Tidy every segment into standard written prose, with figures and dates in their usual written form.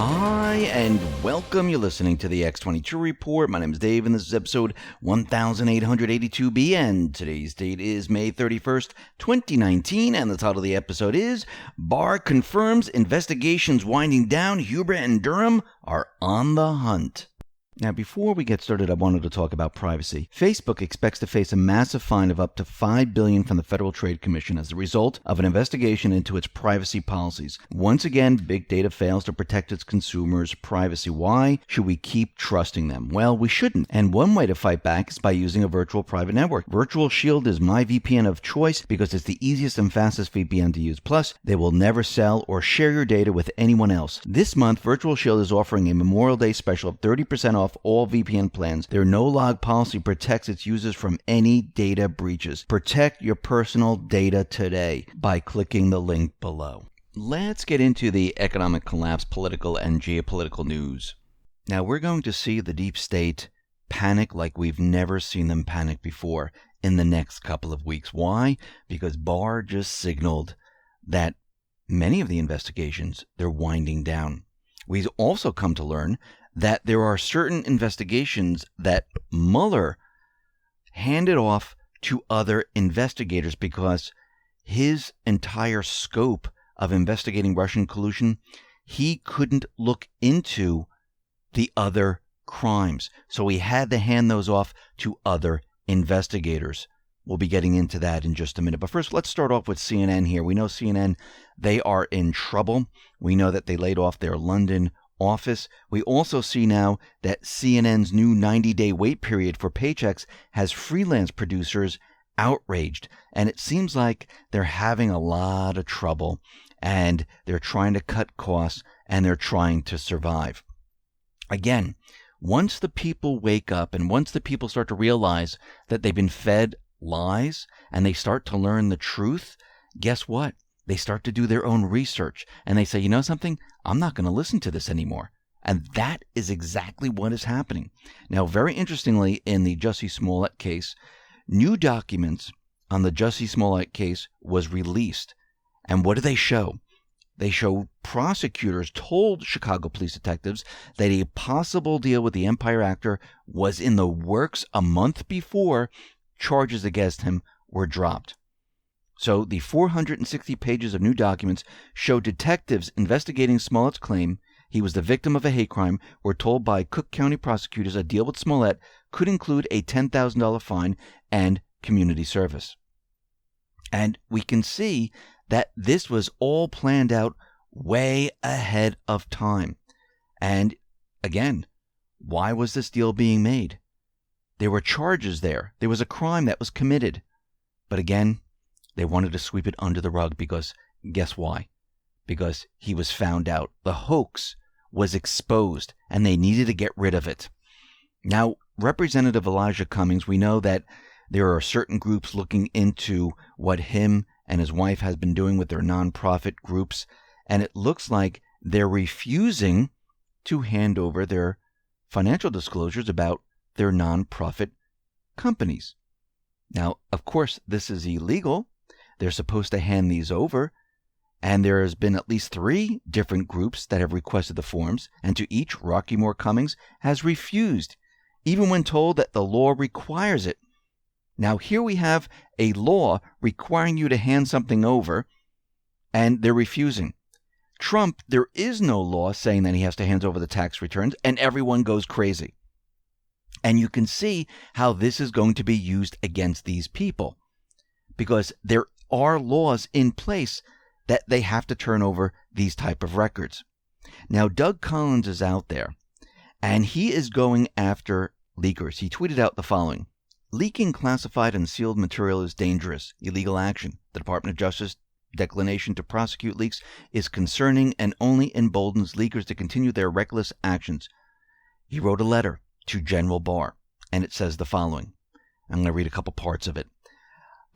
Hi, and welcome. You're listening to the X22 Report. My name is Dave, and this is episode 1882B, and today's date is May 31st, 2019, and the title of the episode is Barr confirms investigations winding down. Huber and Durham are on the hunt. Now, before we get started, I wanted to talk about privacy. Facebook expects to face a massive fine of up to $5 billion from the Federal Trade Commission as a result of an investigation into its privacy policies. Once again, big data fails to protect its consumers' privacy. Why should we keep trusting them? Well, we shouldn't. And one way to fight back is by using a virtual private network. Virtual Shield is my VPN of choice because it's the easiest and fastest VPN to use. Plus, they will never sell or share your data with anyone else. This month, Virtual Shield is offering a Memorial Day special of 30% off all VPN plans. Their no-log policy protects its users from any data breaches. Protect your personal data today by clicking the link below. Let's get into the economic collapse, political and geopolitical news. Now, we're going to see the deep state panic like we've never seen them panic before in the next couple of weeks. Why? Because Barr just signaled that many of the investigations, they're winding down. We've also come to learn that there are certain investigations that Mueller handed off to other investigators because his entire scope of investigating Russian collusion, he couldn't look into the other crimes. So he had to hand those off to other investigators. We'll be getting into that in just a minute. But first, let's start off with CNN here. We know CNN, they are in trouble. We know that they laid off their London office. We also see now that CNN's new 90-day wait period for paychecks has freelance producers outraged. And it seems like they're having a lot of trouble and they're trying to cut costs and they're trying to survive. Again, once the people wake up and once the people start to realize that they've been fed lies and they start to learn the truth, guess what? They start to do their own research and they say, you know something? I'm not going to listen to this anymore. And that is exactly what is happening. Now, very interestingly, in the Jussie Smollett case, new documents on the Jussie Smollett case was released. And what do they show? They show prosecutors told Chicago police detectives that a possible deal with the Empire actor was in the works a month before charges against him were dropped. So the 460 pages of new documents show detectives investigating Smollett's claim he was the victim of a hate crime were told by Cook County prosecutors a deal with Smollett could include a $10,000 fine and community service. And we can see that this was all planned out way ahead of time. And again, why was this deal being made? There were charges there. There was a crime that was committed. But again, they wanted to sweep it under the rug because guess why? Because he was found out. The hoax was exposed and they needed to get rid of it. Now, Representative Elijah Cummings, we know that there are certain groups looking into what him and his wife has been doing with their nonprofit groups, and it looks like they're refusing to hand over their financial disclosures about their nonprofit companies. Now, of course, this is illegal. They're supposed to hand these over, and there has been at least 3 different groups that have requested the forms, and to each, Rocky Moore Cummings has refused, even when told that the law requires it. Now, here we have a law requiring you to hand something over, and they're refusing. Trump, there is no law saying that he has to hand over the tax returns, and everyone goes crazy. And you can see how this is going to be used against these people, because there are laws in place that they have to turn over these type of records. Now, Doug Collins is out there, and he is going after leakers. He tweeted out the following: leaking classified and sealed material is dangerous, illegal action. The Department of Justice declination to prosecute leaks is concerning and only emboldens leakers to continue their reckless actions. He wrote a letter to General Barr, and it says the following. I'm going to read a couple parts of it.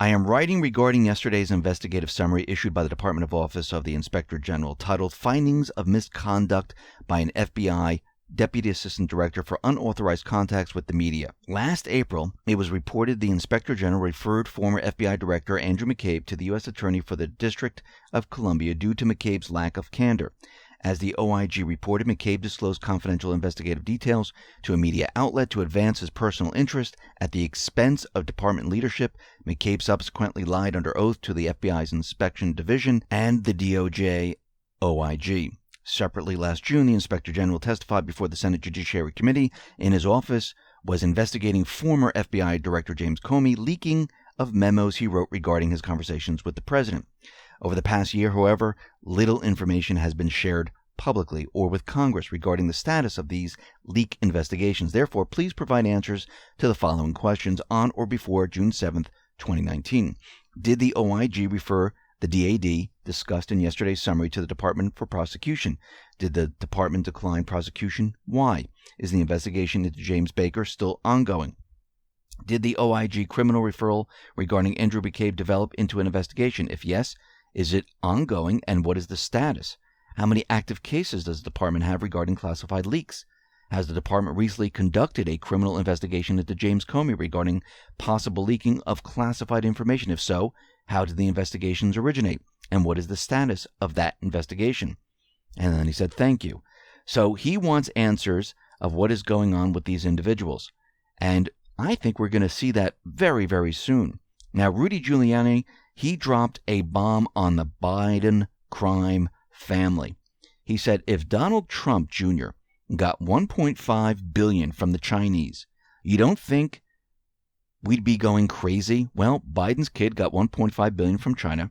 I am writing regarding yesterday's investigative summary issued by the Department of Office of the Inspector General titled Findings of Misconduct by an FBI Deputy Assistant Director for Unauthorized Contacts with the Media. Last April, it was reported the Inspector General referred former FBI Director Andrew McCabe to the U.S. Attorney for the District of Columbia due to McCabe's lack of candor. As the OIG reported, McCabe disclosed confidential investigative details to a media outlet to advance his personal interest at the expense of department leadership. McCabe subsequently lied under oath to the FBI's Inspection Division and the DOJ OIG. Separately, last June, the Inspector General testified before the Senate Judiciary Committee in his office was investigating former FBI Director James Comey leaking of memos he wrote regarding his conversations with the president. Over the past year, however, little information has been shared publicly or with Congress regarding the status of these leak investigations. Therefore, please provide answers to the following questions on or before June 7th, 2019. Did the OIG refer the DAD discussed in yesterday's summary to the Department for Prosecution? Did the department decline prosecution? Why? Is the investigation into James Baker still ongoing? Did the OIG criminal referral regarding Andrew McCabe develop into an investigation? If yes, is it ongoing, and what is the status? How many active cases does the department have regarding classified leaks? Has the department recently conducted a criminal investigation into James Comey regarding possible leaking of classified information? If so, how did the investigations originate? And what is the status of that investigation? And then he said, thank you. So he wants answers of what is going on with these individuals. And I think we're going to see that very, very soon. Now, Rudy Giuliani, he dropped a bomb on the Biden crime family. He said if Donald Trump Jr. got $1.5 billion from the Chinese, you don't think we'd be going crazy? Well, Biden's kid got $1.5 billion from China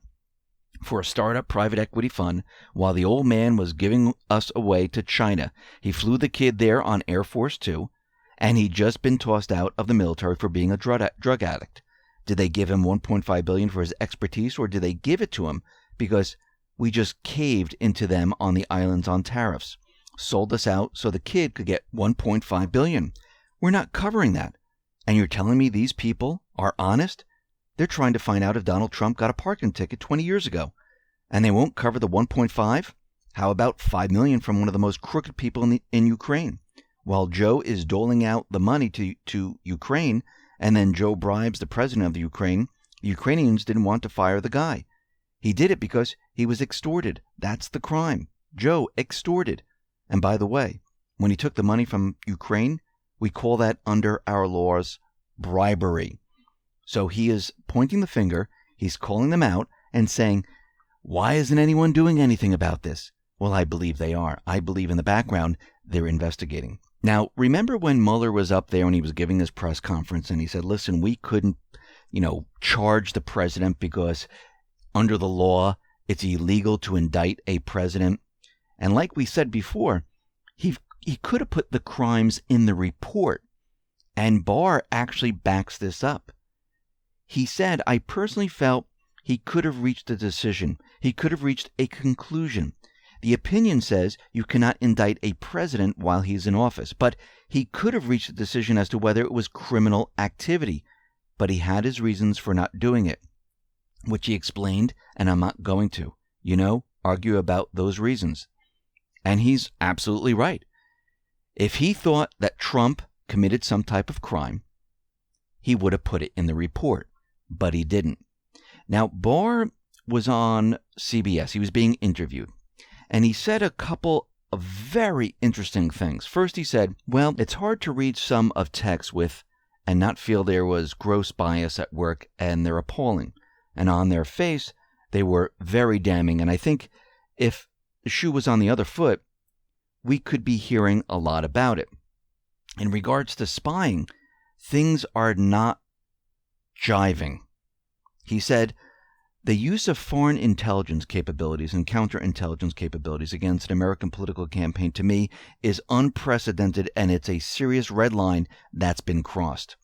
for a startup private equity fund while the old man was giving us away to China. He flew the kid there on Air Force Two, and he'd just been tossed out of the military for being a drug addict. Did they give him $1.5 billion for his expertise, or did they give it to him because we just caved into them on the islands on tariffs, sold us out so the kid could get $1.5 billion? We're not covering that. And you're telling me these people are honest? They're trying to find out if Donald Trump got a parking ticket 20 years ago, and they won't cover the 1.5? How about $5 million from one of the most crooked people in Ukraine? While Joe is doling out the money to Ukraine, and then Joe bribes the president of the Ukraine, the Ukrainians didn't want to fire the guy. He did it because he was extorted. That's the crime. Joe extorted. And by the way, when he took the money from Ukraine, we call that under our laws bribery. So he is pointing the finger, he's calling them out and saying, why isn't anyone doing anything about this? Well, I believe they are. I believe in the background they're investigating. Now, remember when Mueller was up there and he was giving this press conference and he said, listen, we couldn't, charge the president because under the law, it's illegal to indict a president. And like we said before, he could have put the crimes in the report. And Barr actually backs this up. He said, I personally felt he could have reached a decision. He could have reached a conclusion. The opinion says you cannot indict a president while he's in office, but he could have reached a decision as to whether it was criminal activity. But he had his reasons for not doing it, which he explained, and I'm not going to, argue about those reasons. And he's absolutely right. If he thought that Trump committed some type of crime, he would have put it in the report, but he didn't. Now, Barr was on CBS. He was being interviewed, and he said a couple of very interesting things. First, he said, well, it's hard to read some of text with and not feel there was gross bias at work, and they're appalling. And on their face, they were very damning. And I think if the shoe was on the other foot, we could be hearing a lot about it. In regards to spying, things are not jiving. He said, the use of foreign intelligence capabilities and counterintelligence capabilities against an American political campaign, to me, is unprecedented, and it's a serious red line that's been crossed.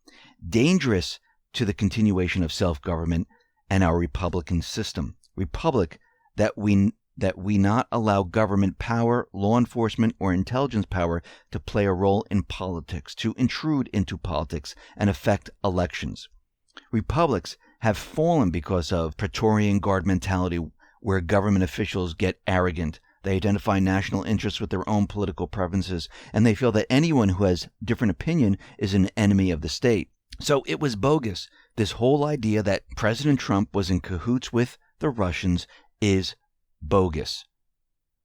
Dangerous to the continuation of self-government and our Republican system. Republic that we not allow government power, law enforcement, or intelligence power to play a role in politics, to intrude into politics and affect elections. Republics have fallen because of Praetorian Guard mentality, where government officials get arrogant. They identify national interests with their own political preferences, and they feel that anyone who has different opinion is an enemy of the state. So it was bogus. This whole idea that President Trump was in cahoots with the Russians is bogus.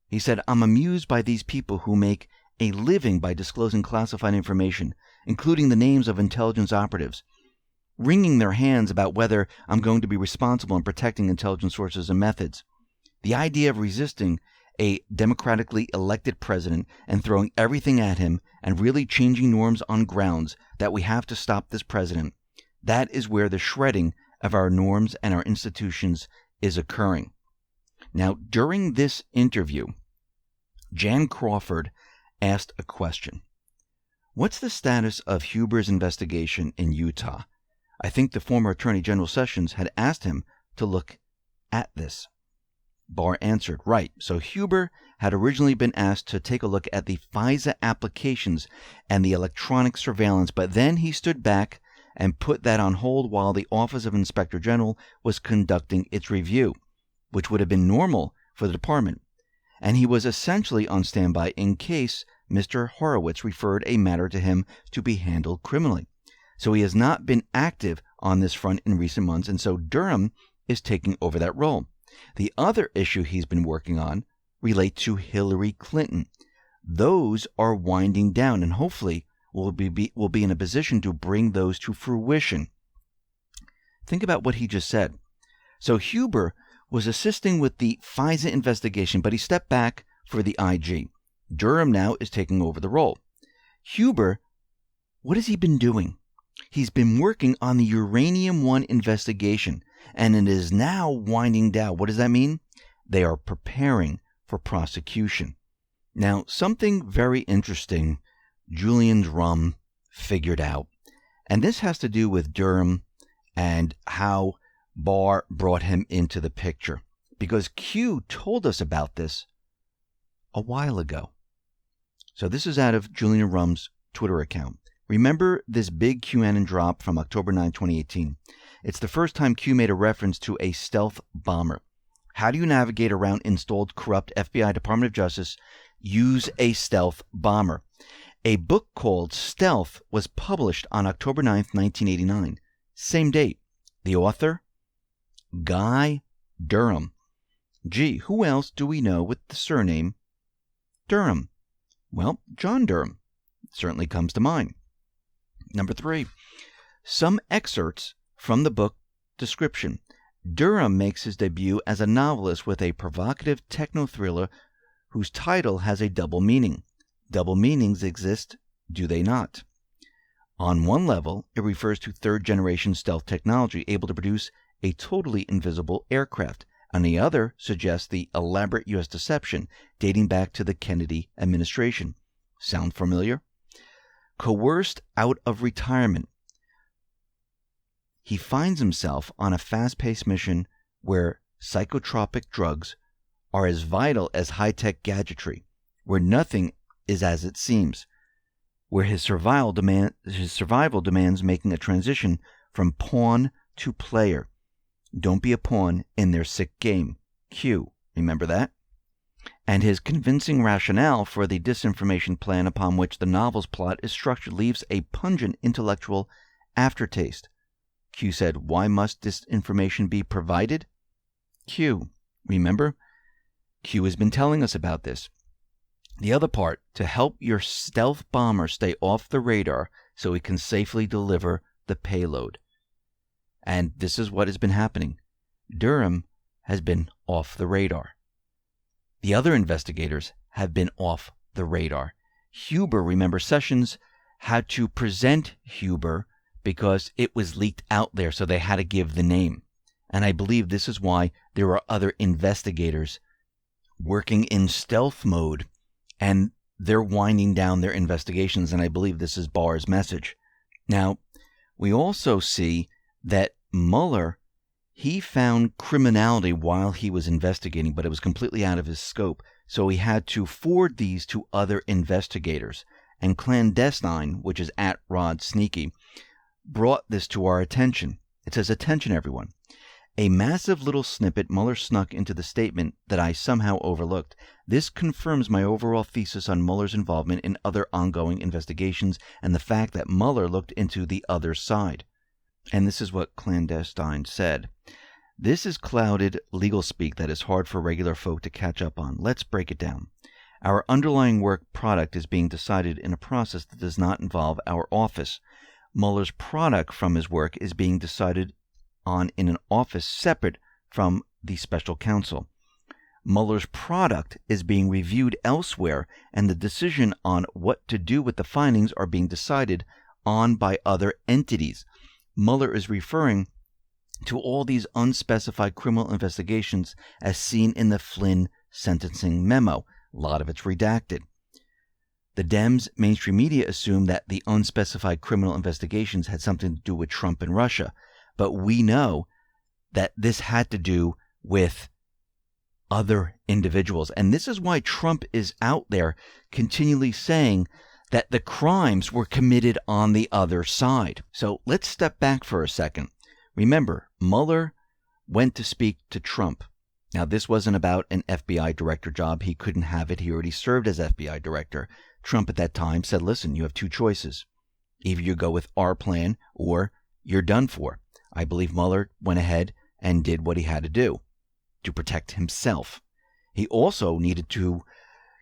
He said, "I'm amused by these people who make a living by disclosing classified information, including the names of intelligence operatives, wringing their hands about whether I'm going to be responsible in protecting intelligence sources and methods. The idea of resisting a democratically elected president and throwing everything at him and really changing norms on grounds that we have to stop this president, that is where the shredding of our norms and our institutions is occurring." Now, during this interview, Jan Crawford asked a question. What's the status of Huber's investigation in Utah? I think the former Attorney General Sessions had asked him to look at this. Barr answered, right. So Huber had originally been asked to take a look at the FISA applications and the electronic surveillance, but then he stood back and put that on hold while the Office of Inspector General was conducting its review, which would have been normal for the department. And he was essentially on standby in case Mr. Horowitz referred a matter to him to be handled criminally. So he has not been active on this front in recent months, and so Durham is taking over that role. The other issue he's been working on relate to Hillary Clinton. Those are winding down, and hopefully will be in a position to bring those to fruition. Think about what he just said. So Huber was assisting with the FISA investigation, but he stepped back for the IG. Durham now is taking over the role. Huber, what has he been doing? He's been working on the Uranium One investigation, and it is now winding down. What does that mean? They are preparing for prosecution. Now, something very interesting Julian's Rum figured out, and this has to do with Durham and how Barr brought him into the picture, because Q told us about this a while ago. So this is out of Julian Rum's Twitter account. Remember this big QAnon drop from October 9, 2018? It's the first time Q made a reference to a stealth bomber. How do you navigate around installed corrupt FBI Department of Justice? Use a stealth bomber. A book called Stealth was published on October 9, 1989. Same date. The author? Guy Durham. Gee, who else do we know with the surname Durham? Well, John Durham certainly comes to mind. Number 3, some excerpts from the book description. Durham makes his debut as a novelist with a provocative techno-thriller whose title has a double meaning. Double meanings exist, do they not? On one level, it refers to third-generation stealth technology able to produce a totally invisible aircraft. On the other, suggests the elaborate U.S. deception dating back to the Kennedy administration. Sound familiar? Coerced out of retirement, he finds himself on a fast-paced mission where psychotropic drugs are as vital as high-tech gadgetry, where nothing is as it seems, where his survival demands making a transition from pawn to player. Don't be a pawn in their sick game. Q. Remember that? And his convincing rationale for the disinformation plan upon which the novel's plot is structured leaves a pungent intellectual aftertaste. Q said, why must disinformation be provided? Q. Remember? Q has been telling us about this. The other part, to help your stealth bomber stay off the radar so he can safely deliver the payload. And this is what has been happening. Durham has been off the radar. The other investigators have been off the radar. Huber, remember, Sessions had to present Huber because it was leaked out there, so they had to give the name. And I believe this is why there are other investigators working in stealth mode, and they're winding down their investigations, and I believe this is Barr's message. Now, we also see that Mueller, he found criminality while he was investigating, but it was completely out of his scope, so he had to forward these to other investigators. And Clandestine, which is at Rod Sneaky, brought this to our attention. It says, attention everyone. A massive little snippet Mueller snuck into the statement that I somehow overlooked. This confirms my overall thesis on Mueller's involvement in other ongoing investigations and the fact that Mueller looked into the other side. And this is what Clandestine said. This is clouded legal speak that is hard for regular folk to catch up on. Let's break it down. Our underlying work product is being decided in a process that does not involve our office. Mueller's product from his work is being decided on in an office separate from the special counsel. Mueller's product is being reviewed elsewhere, and the decision on what to do with the findings are being decided on by other entities. Mueller is referring to all these unspecified criminal investigations as seen in the Flynn sentencing memo. A lot of it's redacted. The Dems mainstream media assume that the unspecified criminal investigations had something to do with Trump and Russia, but we know that this had to do with other individuals. And this is why Trump is out there continually saying that the crimes were committed on the other side. So let's step back for a second. Remember, Mueller went to speak to Trump. Now, this wasn't about an FBI director job. He couldn't have it. He already served as FBI director. Trump at that time said, listen, you have two choices. Either you go with our plan or you're done for. I believe Mueller went ahead and did what he had to do to protect himself. He also needed to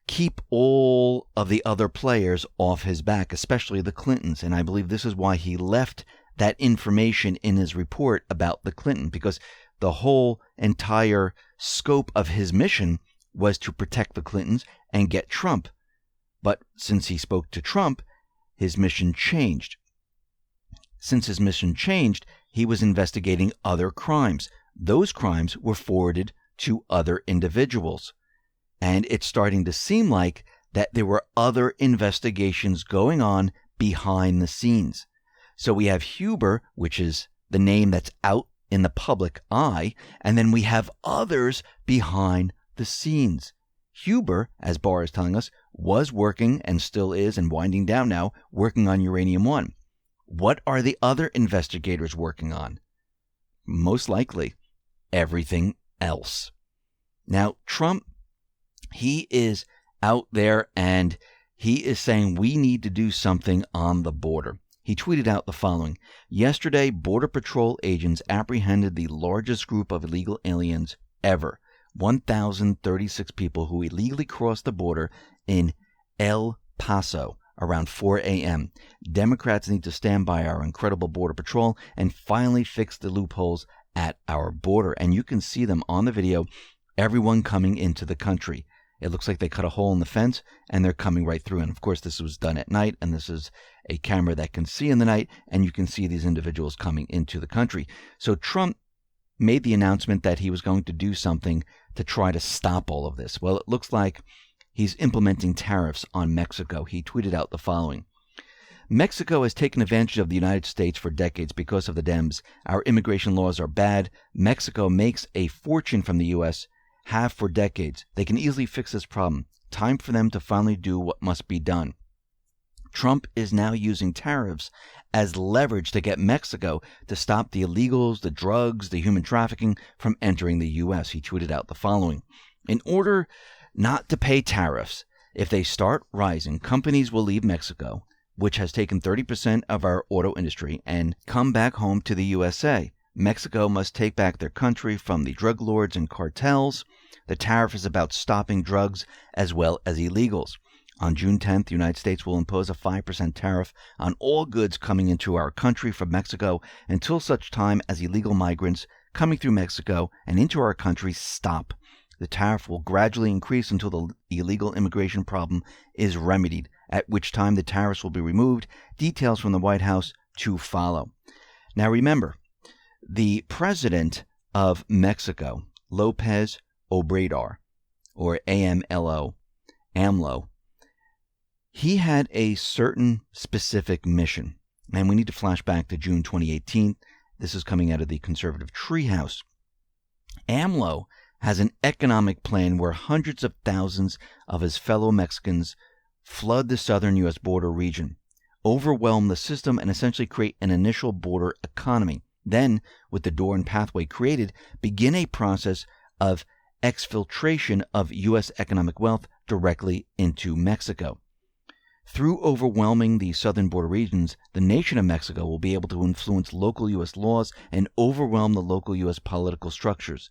keep all of the other players off his back, especially the Clintons. And I believe this is why he left that information in his report about the Clinton, because the whole entire scope of his mission was to protect the Clintons and get Trump. But since he spoke to Trump, his mission changed. Since his mission changed, he was investigating other crimes. Those crimes were forwarded to other individuals. And it's starting to seem like that there were other investigations going on behind the scenes. So we have Huber, which is the name that's out in the public eye, and then we have others behind the scenes. Huber, as Barr is telling us, was working and still is and winding down now, working on Uranium One. What are the other investigators working on? Most likely, everything else. Now, Trump, he is out there and he is saying we need to do something on the border. He tweeted out the following. Yesterday, Border Patrol agents apprehended the largest group of illegal aliens ever. 1,036 people who illegally crossed the border in El Paso around 4 a.m. Democrats need to stand by our incredible Border Patrol and finally fix the loopholes at our border. And you can see them on the video, everyone coming into the country. It looks like they cut a hole in the fence and they're coming right through. And of course, this was done at night, and this is a camera that can see in the night, and you can see these individuals coming into the country. So Trump made the announcement that he was going to do something to try to stop all of this. Well, it looks like he's implementing tariffs on Mexico. He tweeted out the following. Mexico has taken advantage of the United States for decades because of the Dems. Our immigration laws are bad. Mexico makes a fortune from the U.S., have for decades. They can easily fix this problem. Time for them to finally do what must be done. Trump is now using tariffs as leverage to get Mexico to stop the illegals, the drugs, the human trafficking from entering the U.S. He tweeted out the following. In order not to pay tariffs, if they start rising, companies will leave Mexico, which has taken 30% of our auto industry, and come back home to the USA. Mexico must take back their country from the drug lords and cartels. The tariff is about stopping drugs as well as illegals. On June 10th, the United States will impose a 5% tariff on all goods coming into our country from Mexico until such time as illegal migrants coming through Mexico and into our country stop. The tariff will gradually increase until the illegal immigration problem is remedied, at which time the tariffs will be removed. Details from the White House to follow. Now remember, the president of Mexico, López Obrador, or AMLO, he had a certain specific mission. And we need to flash back to June 2018. This is coming out of the conservative treehouse. AMLO has an economic plan where hundreds of thousands of his fellow Mexicans flood the southern U.S. border region, overwhelm the system, and essentially create an initial border economy. Then, with the door and pathway created, begin a process of exfiltration of U.S. economic wealth directly into Mexico. Through overwhelming the southern border regions, the nation of Mexico will be able to influence local U.S. laws and overwhelm the local U.S. political structures.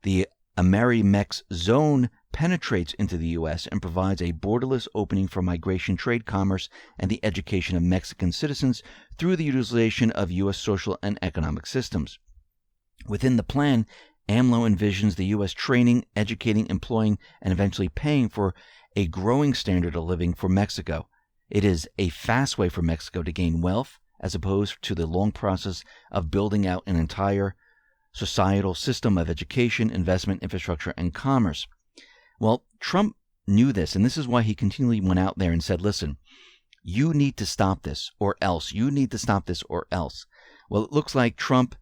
The Amerimex zone penetrates into the U.S. and provides a borderless opening for migration, trade, commerce, and the education of Mexican citizens through the utilization of U.S. social and economic systems. Within the plan, AMLO envisions the U.S. training, educating, employing, and eventually paying for a growing standard of living for Mexico. It is a fast way for Mexico to gain wealth, as opposed to the long process of building out an entire societal system of education, investment, infrastructure, and commerce. Well, Trump knew this, and this is why he continually went out there and said, listen, you need to stop this or else. You need to stop this or else. Well, it looks like Trump,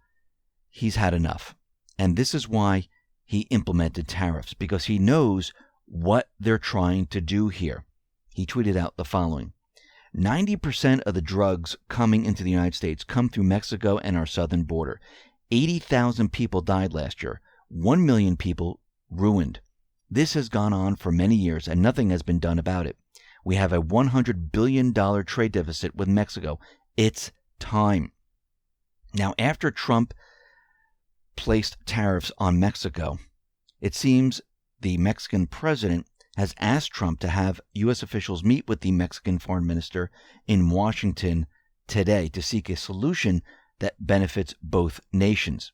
he's had enough. And this is why he implemented tariffs, because he knows what they're trying to do here. He tweeted out the following: 90% of the drugs coming into the United States come through Mexico and our southern border. 80,000 people died last year. 1 million people ruined. This has gone on for many years and nothing has been done about it. We have a $100 billion trade deficit with Mexico. It's time. Now, after Trump placed tariffs on Mexico, it seems the Mexican president has asked Trump to have U.S. officials meet with the Mexican foreign minister in Washington today to seek a solution that benefits both nations.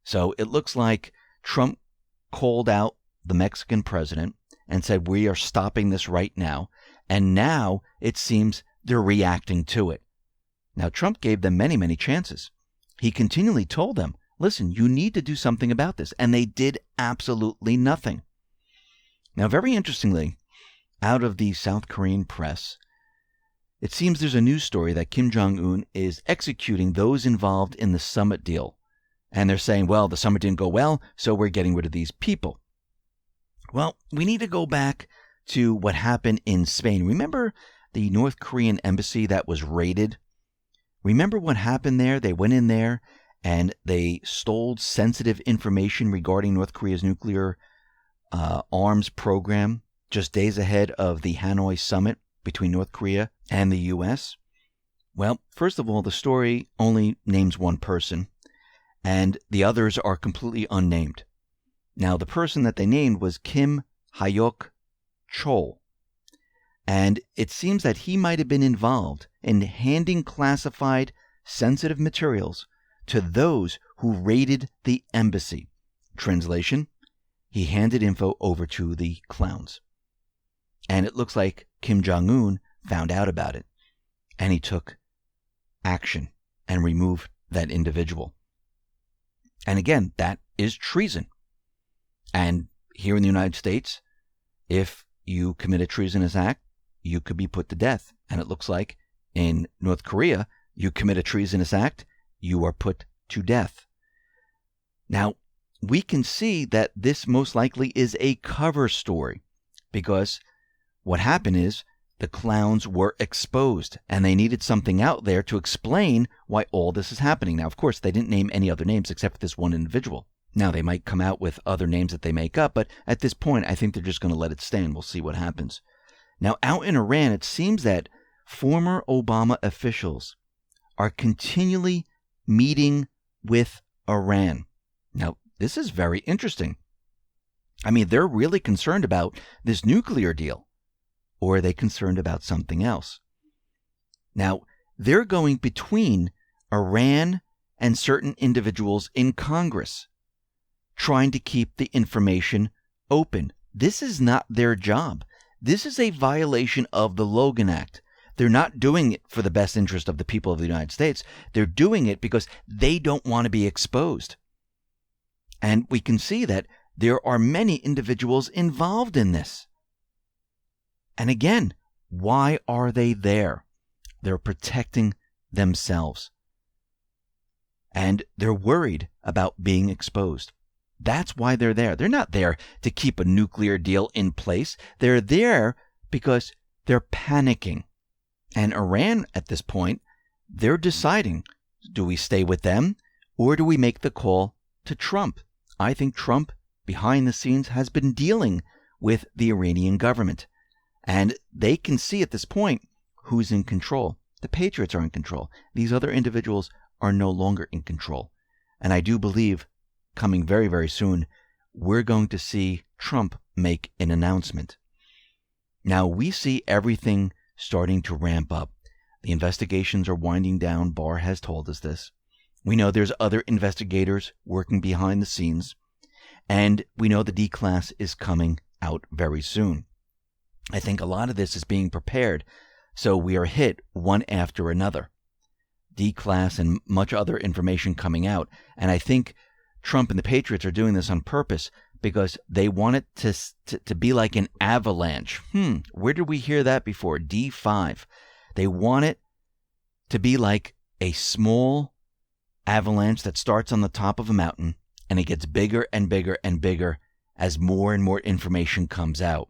So it looks like Trump called out the Mexican president and said, we are stopping this right now. And now it seems they're reacting to it. Now, Trump gave them many, many chances. He continually told them, listen, you need to do something about this. And they did absolutely nothing. Now, very interestingly, out of the South Korean press, it seems there's a news story that Kim Jong-un is executing those involved in the summit deal. And they're saying, well, the summit didn't go well, so we're getting rid of these people. Well, we need to go back to what happened in Spain. Remember the North Korean embassy that was raided? Remember what happened there? They went in there and they stole sensitive information regarding North Korea's nuclear arms program just days ahead of the Hanoi summit between North Korea and the U.S.? Well, first of all, the story only names one person, and the others are completely unnamed. Now, the person that they named was Kim Hyok Chol, and it seems that he might have been involved in handing classified, sensitive materials to those who raided the embassy. Translation: he handed info over to the clowns. And it looks like Kim Jong-un found out about it, and he took action and removed that individual. And again, that is treason. And here in the United States, if you commit a treasonous act, you could be put to death. And it looks like in North Korea, you commit a treasonous act, you are put to death. Now, we can see that this most likely is a cover story, because what happened is the clowns were exposed and they needed something out there to explain why all this is happening. Now, of course, they didn't name any other names except for this one individual. Now, they might come out with other names that they make up, but at this point, I think they're just going to let it stand. We'll see what happens. Now, out in Iran, it seems that former Obama officials are continually meeting with Iran. Now, this is very interesting. I mean, they're really concerned about this nuclear deal, or are they concerned about something else? Now, they're going between Iran and certain individuals in Congress, trying to keep the information open. This is not their job. This is a violation of the Logan Act. They're not doing it for the best interest of the people of the United States. They're doing it because they don't want to be exposed. And we can see that there are many individuals involved in this. And again, why are they there? They're protecting themselves. And they're worried about being exposed. That's why they're there. They're not there to keep a nuclear deal in place. They're there because they're panicking. And Iran, at this point, they're deciding, do we stay with them or do we make the call to Trump? I think Trump, behind the scenes, has been dealing with the Iranian government. And they can see at this point who's in control. The patriots are in control. These other individuals are no longer in control. And I do believe coming very, very soon, we're going to see Trump make an announcement. Now, we see everything starting to ramp up. The investigations are winding down. Barr has told us this. We know there's other investigators working behind the scenes. And we know the D-class is coming out very soon. I think a lot of this is being prepared, so we are hit one after another. D-class and much other information coming out. And I think Trump and the Patriots are doing this on purpose because they want it to be like an avalanche. Where did we hear that before? D5. They want it to be like a small avalanche that starts on the top of a mountain, and it gets bigger and bigger and bigger as more and more information comes out.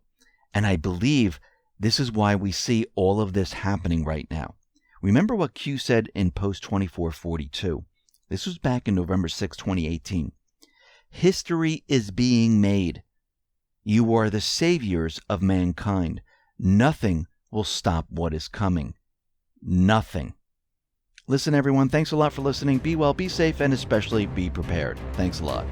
And I believe this is why we see all of this happening right now. Remember what Q said in Post 2442. This was back in November 6, 2018. History is being made. You are the saviors of mankind. Nothing will stop what is coming. Nothing. Listen, everyone, thanks a lot for listening. Be well, be safe, and especially be prepared. Thanks a lot.